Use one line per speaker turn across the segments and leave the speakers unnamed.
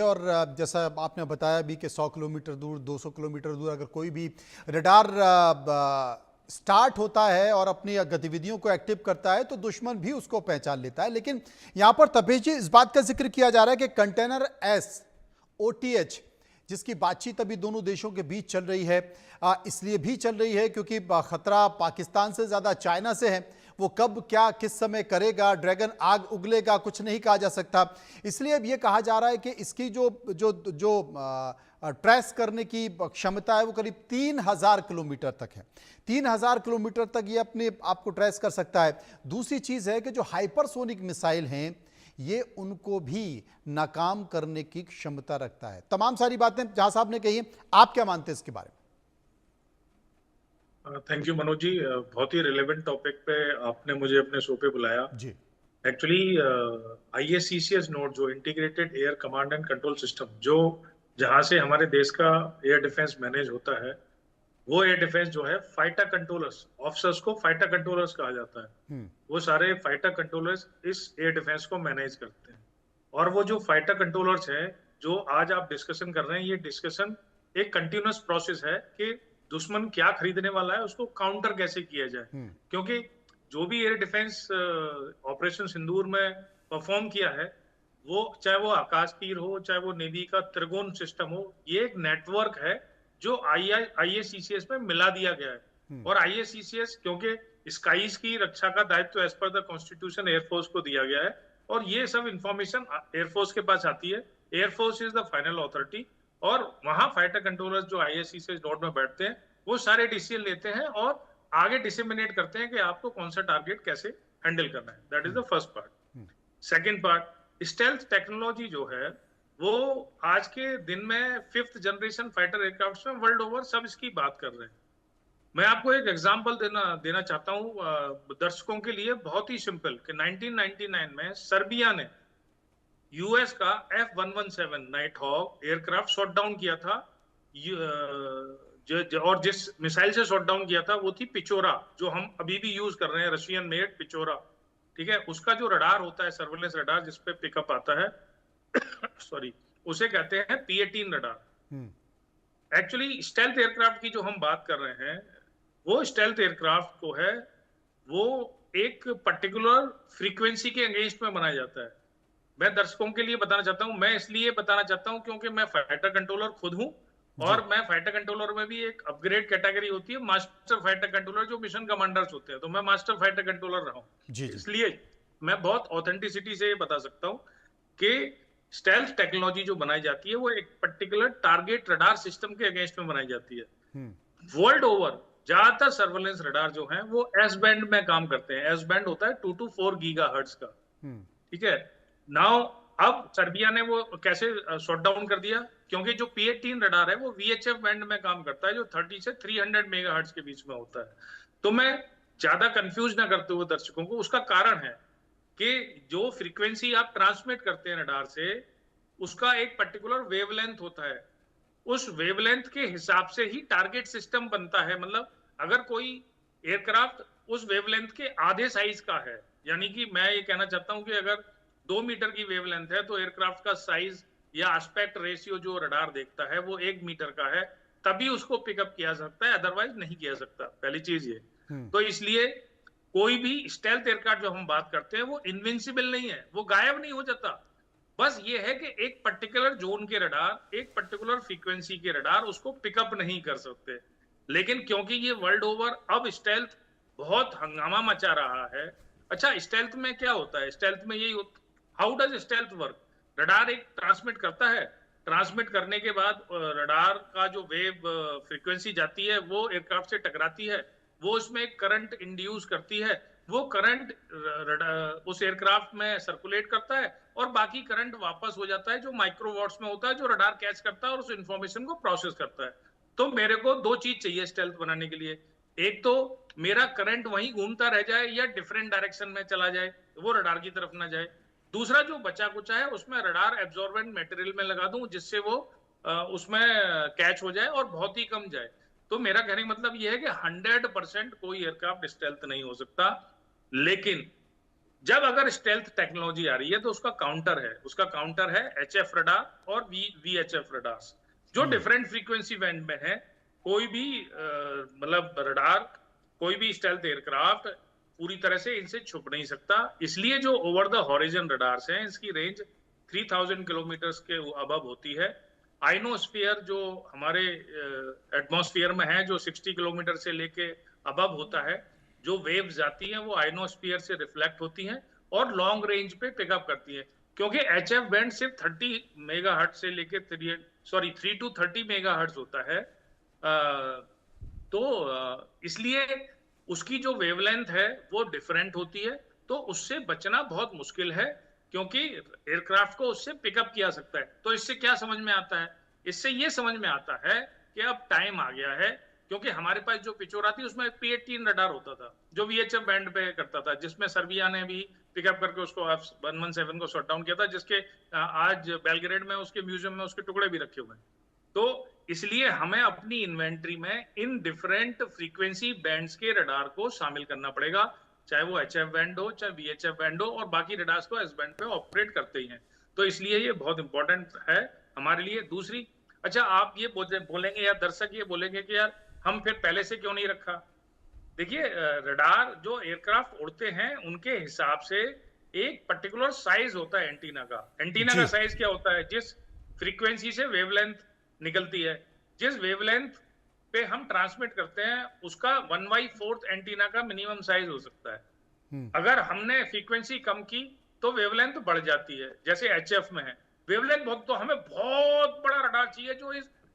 और जैसा आपने बताया भी कि 100 किलोमीटर दूर 200 किलोमीटर दूर अगर कोई भी रडार स्टार्ट होता है और अपनी गतिविधियों को एक्टिव करता है तो दुश्मन भी उसको पहचान लेता है। लेकिन यहां पर तपेश जी, इस बात का जिक्र किया जा रहा है कि कंटेनर एस OTH जिसकी बातचीत अभी दोनों देशों के बीच चल रही है, इसलिए भी चल रही है क्योंकि खतरा पाकिस्तान से ज्यादा चाइना से है। वो कब क्या किस समय करेगा, ड्रैगन आग उगलेगा, कुछ नहीं कहा जा सकता। इसलिए अब ये कहा जा रहा है कि इसकी जो जो जो ट्रेस करने की क्षमता है वो करीब 3000 किलोमीटर तक है। 3000 किलोमीटर तक ये अपने आप को ट्रेस कर सकता है। दूसरी चीज है कि जो हाइपरसोनिक मिसाइल हैं ये उनको भी नाकाम करने की क्षमता रखता है। तमाम सारी बातें जहां साहब ने कही हैं, आप क्या मानते हैं इसके बारे में?
थैंक यू मनोज जी, बहुत ही रिलेवेंट टॉपिक पे आपने मुझे अपने शो पे बुलाया।
जी।
एक्चुअली IACCS नोड जो integrated air command and control system, जो जहां से हमारे देश का एयर डिफेंस मैनेज होता है, वो एयर डिफेंस जो है फाइटर कंट्रोलर्स, ऑफिसर्स को फाइटर कंट्रोलर्स कहा जाता है। वो सारे फाइटर कंट्रोलर्स इस एयर डिफेंस को मैनेज करते हैं। और वो जो फाइटर कंट्रोलर्स हैं जो आज आप डिस्कशन कर रहे हैं, ये डिस्कशन एक कंटिन्यूअस प्रोसेस है कि दुश्मन क्या खरीदने वाला है, उसको काउंटर कैसे किया जाए। क्योंकि जो भी एयर डिफेंस ऑपरेशन सिंदूर में परफॉर्म किया है, वो चाहे वो आकाश तीर हो, चाहे वो नेवी का त्रिकोण सिस्टम हो, ये एक नेटवर्क है जो IACCS में मिला दिया गया है। और IACCS क्योंकि स्काईज की रक्षा का दायित्व as per the constitution air force को दिया गया है, और ये सब इंफॉर्मेशन एयरफोर्स के पास आती है। Air force is the final authority, और वहां फाइटर कंट्रोलर्स जो IACCS नोड में बैठते हैं वो सारे डिसीजन लेते हैं और आगे डिसेमिनेट करते हैं कि आपको कौन सा टारगेट कैसे हैंडल करना है। That is the first part. Second part, stealth technology जो है वो आज के दिन में 5th जनरेशन फाइटर एयरक्राफ्ट में वर्ल्ड ओवर सब इसकी बात कर रहे हैं। मैं आपको एक एग्जांपल देना चाहता हूं दर्शकों के लिए, बहुत ही सिंपल, कि 1999 में सर्बिया ने US का F-117 Nighthawk aircraft shot down किया था। और जिस मिसाइल से शॉट डाउन किया था वो थी पिचोरा, जो हम अभी भी यूज कर रहे हैं, रशियन मेड पिचोरा। ठीक है, उसका जो रडार होता है, सर्वेलेंस रडार जिसपे पिकअप आता है सॉरी, उसे कहते हैं P-18 radar. Actually stealth aircraft की जो हम बात कर रहे हैं, वो स्टेल्थ एयरक्राफ्ट को है, वो एक पर्टिकुलर फ्रीक्वेंसी के अगेंस्ट में बनाया जाता है। मैं दर्शकों के लिए बताना चाहता हूं, मैं इसलिए बताना चाहता हूं क्योंकि मैं फाइटर कंट्रोलर खुद हूं, और मैं फाइटर कंट्रोलर में भी एक अपग्रेड कैटेगरी होती है, मास्टर फाइटर कंट्रोलर, जो मिशन कमांडर्स होते हैं। तो मैं मास्टर फाइटर कंट्रोलर रहा हूं,
जी।
इसलिए मैं बहुत ऑथेंटिसिटी से बता सकता हूं कि स्टेल्थ टेक्नोलॉजी जो बनाई जाती है वो एक पर्टिकुलर टारगेट रडार सिस्टम के अगेंस्ट में बनाई जाती है। वर्ल्ड ओवर ज्यादातर सर्वेलेंस रडार जो है वो एस बैंड में काम करते हैं। एस बैंड होता है 2 to 4 गीगाहर्ट्ज का। ठीक है, नाउ अब सर्बिया ने वो कैसे शॉट डाउन कर दिया, क्योंकि जो P-18 रडार है वो VHF बैंड में काम करता है, जो 30 से 300 मेगाहर्ट्ज के बीच में होता है। तो मैं ज्यादा कंफ्यूज ना करते हुए दर्शकों को, उसका कारण है कि जो फ्रीक्वेंसी आप ट्रांसमिट करते हैं रडार से, उसका एक पर्टिकुलर वेवलेंथ होता है। उस वेवलेंथ के हिसाब से ही टारगेट सिस्टम बनता है। मतलब अगर कोई एयरक्राफ्ट उस वेवलेंथ के आधे साइज का है, यानी कि मैं ये कहना चाहता हूं कि अगर 2 मीटर की वेवलेंथ है तो एयरक्राफ्ट का साइज या एस्पेक्ट रेशियो जो रडार देखता है वो 1 मीटर का है, तभी उसको पिकअप किया सकता है, अदरवाइज नहीं किया सकता। पहली चीज ये। तो इसलिए कोई भी स्टेल्थ एयरक्राफ्ट जो हम बात करते हैं वो इनविंसिबल नहीं है, वो गायब नहीं हो जाता। बस ये है कि एक पर्टिकुलर जोन के रडार, एक पर्टिकुलर फ्रीक्वेंसी के रडार उसको पिकअप नहीं कर सकते। लेकिन क्योंकि ये वर्ल्ड ओवर अब स्टेल्थ बहुत हंगामा मचा रहा है। अच्छा, स्टेल्थ में क्या होता है? स्टेल्थ में यही, how does stealth work? Radar एक ट्रांसमिट करता है, ट्रांसमिट करने के बाद रडार का जो वेव फ्रीक्वेंसी जाती है वो एयरक्राफ्ट से टकराती है, वो उसमें एक करंट इंड्यूस करती है, वो करंट उस एयरक्राफ्ट में सर्कुलेट करता है, और बाकी करंट वापस हो जाता है जो माइक्रोवॉट्स में होता है, जो रडार कैच करता है और उस इंफॉर्मेशन को प्रोसेस करता है। तो मेरे को दो चीज चाहिए स्टेल्थ बनाने के लिए, एक तो मेरा करंट वहीं घूमता रह जाए या डिफरेंट डायरेक्शन में चला जाए, वो रडार की तरफ ना जाए। दूसरा जो बचा कुचा है उसमें रडार एब्जॉर्बेंट मटेरियल में लगा दूं जिससे वो उसमें कैच हो जाए और बहुत ही कम जाए। तो मेरा कहने का मतलब यह है कि 100% कोई एयरक्राफ्ट स्टेल्थ नहीं हो सकता। लेकिन जब अगर स्टेल्थ टेक्नोलॉजी आ रही है तो उसका काउंटर है एचएफ रडार और वीएचएफ रडार्स जो डिफरेंट फ्रीक्वेंसी बैंड में है। कोई भी मतलब रडार, कोई भी स्टेल्थ एयरक्राफ्ट पूरी तरह से इनसे छुप नहीं सकता। इसलिए जो ओवर द हॉरिजन रडार्स हैं, इसकी रेंज 3000 किलोमीटर के अबव होती है। आइनोस्फीयर जो हमारे एटमॉस्फेयर में है, जो 60 किलोमीटर से लेके अबव होता है, जो वेव्स जाती हैं वो आइनोस्फीयर से रिफ्लेक्ट होती हैं और लॉन्ग रेंज पे पिकअप करती हैं। क्योंकि एचएफ बैंड सिर्फ 30 मेगाहर्ट्ज से लेके 3 to 30 मेगाहर्ट्ज होता है। तो इसलिए उसकी जो वेवलेंथ है वो डिफरेंट होती है, तो उससे बचना बहुत मुश्किल है, क्योंकि एयरक्राफ्ट को उससे पिकअप किया सकता है। तो इससे क्या समझ में आता है? इससे ये समझ में आता है कि अब टाइम आ गया है, क्योंकि हमारे पास जो पिचोरा थी उसमें P-18 रडार होता था जो VHF बैंड पे करता था, जिसमें सर्बिया ने भी पिकअप करके उसको F117 को शॉट डाउन किया था, जिसके आज बेलग्रेड में उसके म्यूजियम में उसके टुकड़े भी रखे हुए हैं। तो इसलिए हमें अपनी इन्वेंट्री में इन डिफरेंट फ्रीक्वेंसी बैंड्स के रडार को शामिल करना पड़ेगा, चाहे वो HF बैंड हो, चाहे VHF बैंड हो, और बाकी रडार्स तो S बैंड पे ऑपरेट करते ही हैं। तो इसलिए ये बहुत इंपॉर्टेंट है हमारे लिए। दूसरी, अच्छा आप ये बोलेंगे या दर्शक ये बोलेंगे कि यार हम फिर पहले से क्यों नहीं रखा? देखिए, रडार जो एयरक्राफ्ट उड़ते हैं उनके हिसाब से एक पर्टिकुलर साइज होता है एंटीना का। एंटीना का साइज क्या होता है? जिस फ्रीक्वेंसी से वेवलेंथ निकलती है, जिस वेवलेंथ पे हम ट्रांसमिट करते हैं, उसका 1/4 एंटीना का मिनिमम साइज हो सकता है। अगर हमने फ्रीक्वेंसी कम की तो वेवलेंथ बढ़ जाती है, जैसे एचएफ में है वेवलेंथ बहुत, तो हमें बहुत बड़ा रडार चाहिए जो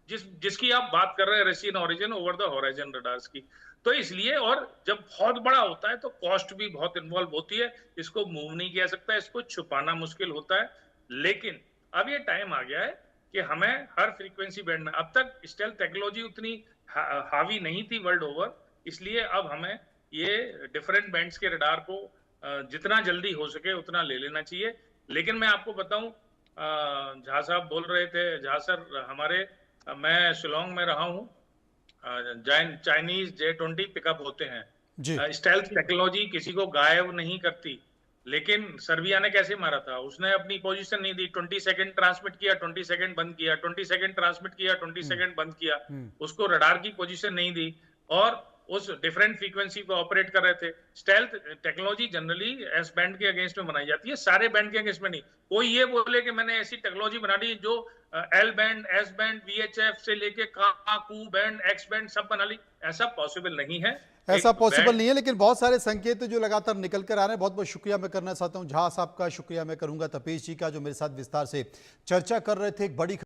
जिसकी आप बात कर रहे हैं, Russian origin over the horizon radars की। तो इसलिए, और जब बहुत बड़ा होता है तो कॉस्ट भी बहुत इन्वॉल्व होती है, इसको मूव नहीं किया सकता, इसको छुपाना मुश्किल होता है। लेकिन अब ये टाइम आ गया है कि हमें हर फ्रीक्वेंसी बैंड में, अब तक स्टेल्थ टेक्नोलॉजी उतनी हावी नहीं थी वर्ल्ड ओवर, इसलिए अब हमें ये डिफरेंट बैंड्स के रडार को जितना जल्दी हो सके उतना ले लेना चाहिए। लेकिन मैं आपको बताऊं, झा साहब बोल रहे थे, झा सर हमारे, मैं शिलोंग में रहा हूँ, चाइनीज J-20 पिकअप होते हैं। स्टेल्थ टेक्नोलॉजी किसी को गायब नहीं करती, लेकिन सर्बिया ने कैसे मारा था? उसने अपनी पोजीशन नहीं दी, 20 सेकंड ट्रांसमिट किया, 20 सेकंड बंद किया, 20 सेकंड ट्रांसमिट किया, 20 सेकंड बंद किया, उसको रडार की पोजीशन नहीं दी और उस डिफरेंट फ्रीक्वेंसी पे ऑपरेट कर रहे थे। Stealth technology generally S band के अगेंस्ट में बनाई जाती है, सारे बैंड के अगेंस्ट में नहीं। कोई ये बोले कि मैंने ऐसी टेक्नोलॉजी बना दी जो L band, S band, VHF से लेके कू बैंड, एक्स बैंड सब बना ली, ऐसा पॉसिबल नहीं है।
ऐसा पॉसिबल नहीं है, लेकिन बहुत सारे संकेत जो लगातार निकल कर आ रहे हैं। बहुत बहुत शुक्रिया मैं करना चाहता हूं झा साहब का, शुक्रिया मैं करूंगा तपेश जी का, जो मेरे साथ विस्तार से चर्चा कर रहे थे। एक बड़ी